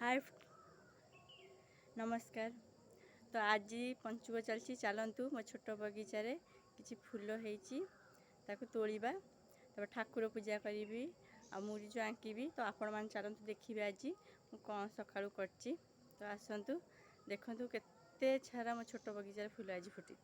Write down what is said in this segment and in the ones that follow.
हाय नमस्कार। तो आज पंचुक चलती चलतु मो छोट बगीचार किसी फूल होती तोड़वा तब ठाकुर पूजा करी आ मुरुज आंकी तो आपण मैंने चलतु देखिए आज कौन सका कर तो आसतु देखु केते सारा मो छोट बगीचार फूल आज फुटी।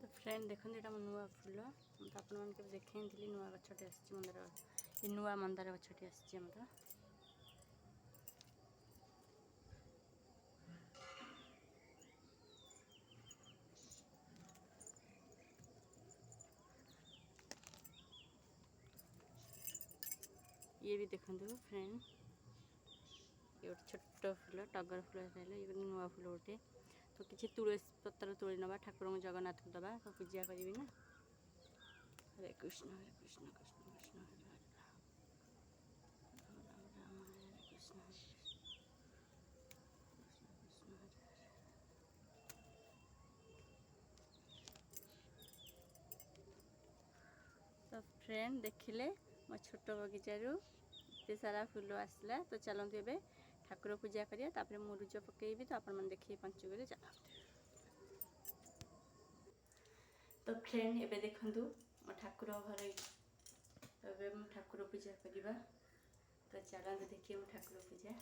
तो फ्रेंड देखो ये नुआ फूल तो आप देखी नुआ गछटे मंदार ये नुआ मंदार गछटे आमर ये भी देखो फ्रेंड ये गोटे छोट फूल टगर फूल ये नुआ फूल गोटे तो किसी तुलसी पत्र तोड़ी नवा ठाकुर को जगन्नाथ को दबा तो पूजा करी ना। हरे कृष्ण कृष्ण कृष्ण हरे हरे राम राम राम हरे कृष्ण कृष्ण हरे हरे। तो फ्रेंड देखिले मो छोट बगीचारू एत सारा फूल आसला तो चलते ए ठाकुर पूजा करिया तापर मुरुज पकेबी तो आपण देखिए पंचुक चलते। तो फ्रेंड एबे देखंतु मो ठाकुर घर तो एबे मो ठाकुर पूजा करिबा तो चलते देखिए मो ठाकुर पूजा।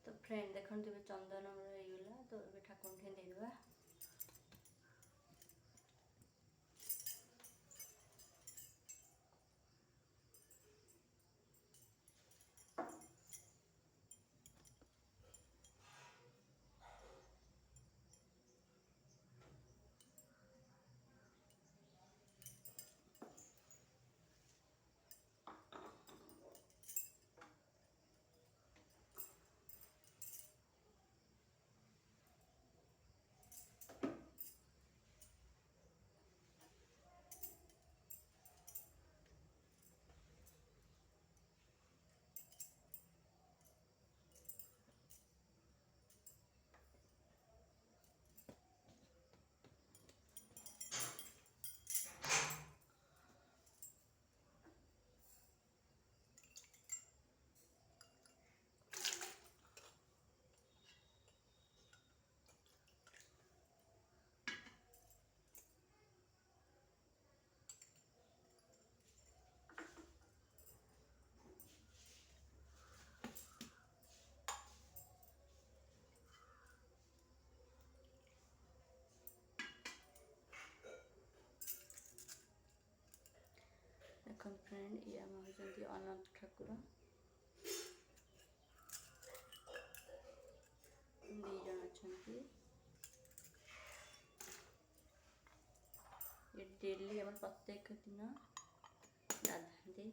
तो फ्रेंड देखो चंदन होगा तो ये ठाकुर ठे देवा। देखो फ्रेंड ये आम होती अनंत ठाकुर दी जन अच्छा ये डेली आम प्रत्येक दिन गाधाती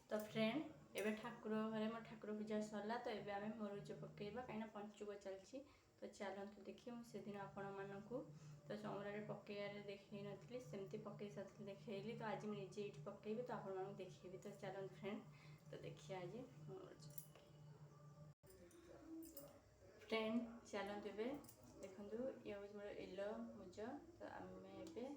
तो फ्रेंड एबे ठाकुर घरे मोर ठाकुर पूजा सरला तो एबे आमे मुरुज पकेइबा काइना पंचुक चलची तो चलंतु देखिए मु से दिन आपण मानकू तो चौरा रे पकेयारे देखै नथली सेमती पकेइ साथि देखैली तो आज मु निजे इट पकेइबी तो आपण मानकू देखैबी तो चलंतु फ्रेंड तो देखिए आज फ्रेंड चलंतु एबे देखंतु ये हो मोर येलो मुज तो आमे एबे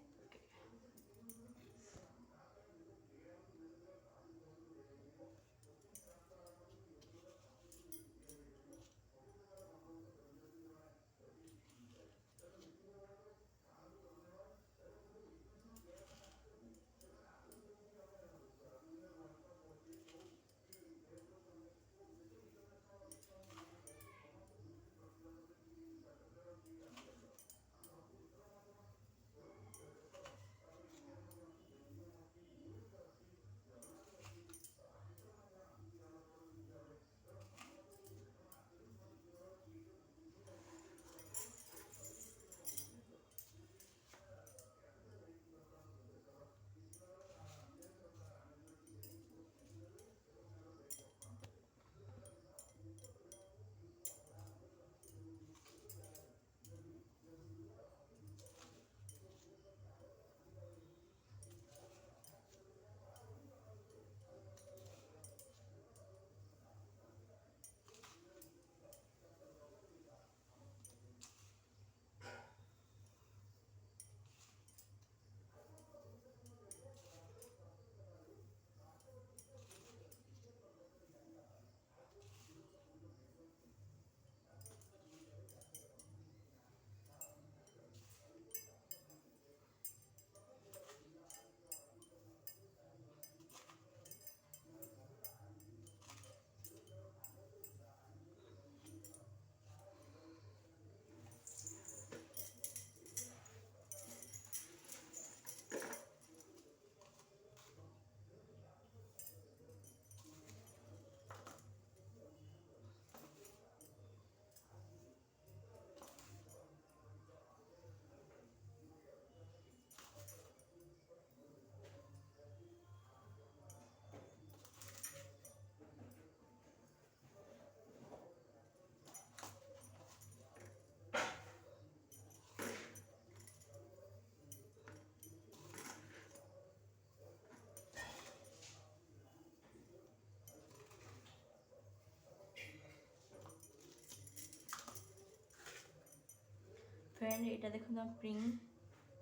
फ्रेंड यहाँ देखो पिंक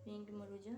पिंक मुरुज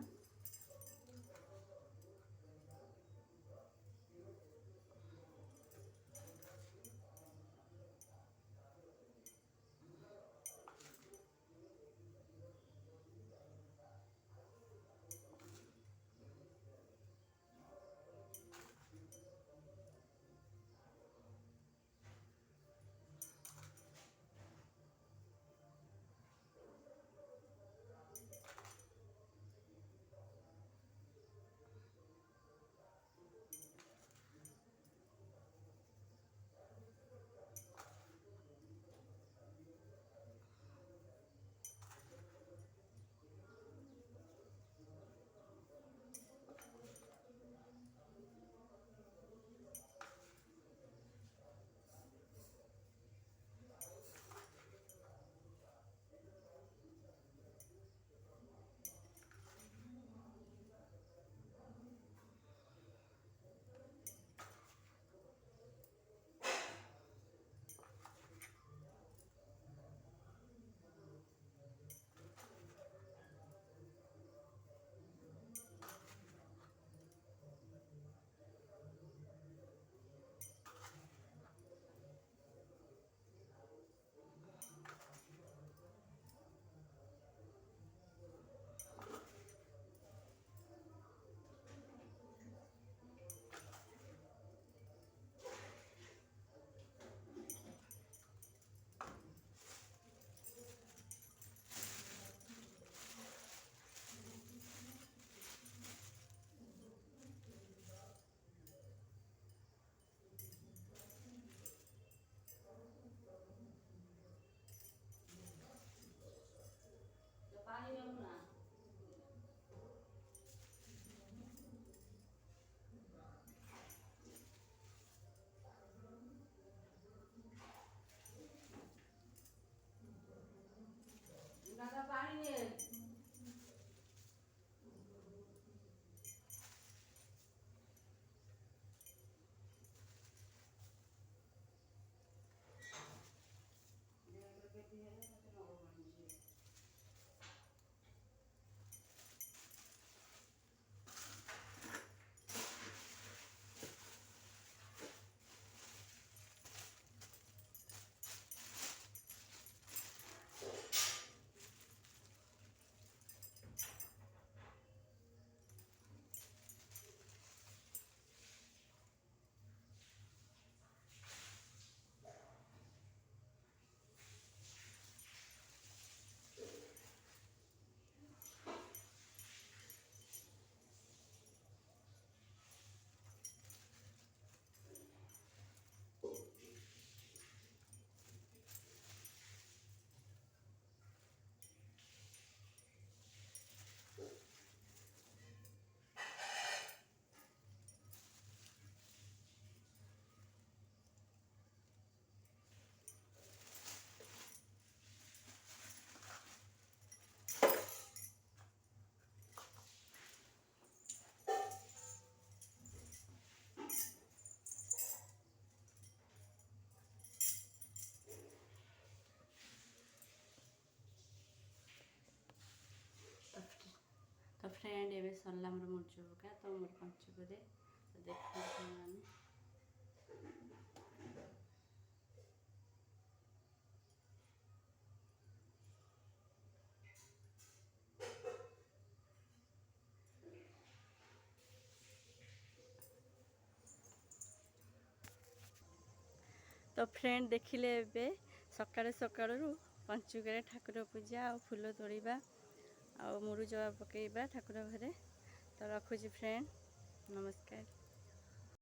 तो फ्रेंड एवं सरला मोर मुर्ज पका तो मोर पंचुक देखते मैंने तो फ्रेंड देखिले एबे सकाळे सकाळू पंचुक ठाकुर पूजा और फूल तोड़वा आ मुरुज पकेबा ठाकुर घरे तो रखुची फ्रेंड नमस्कार।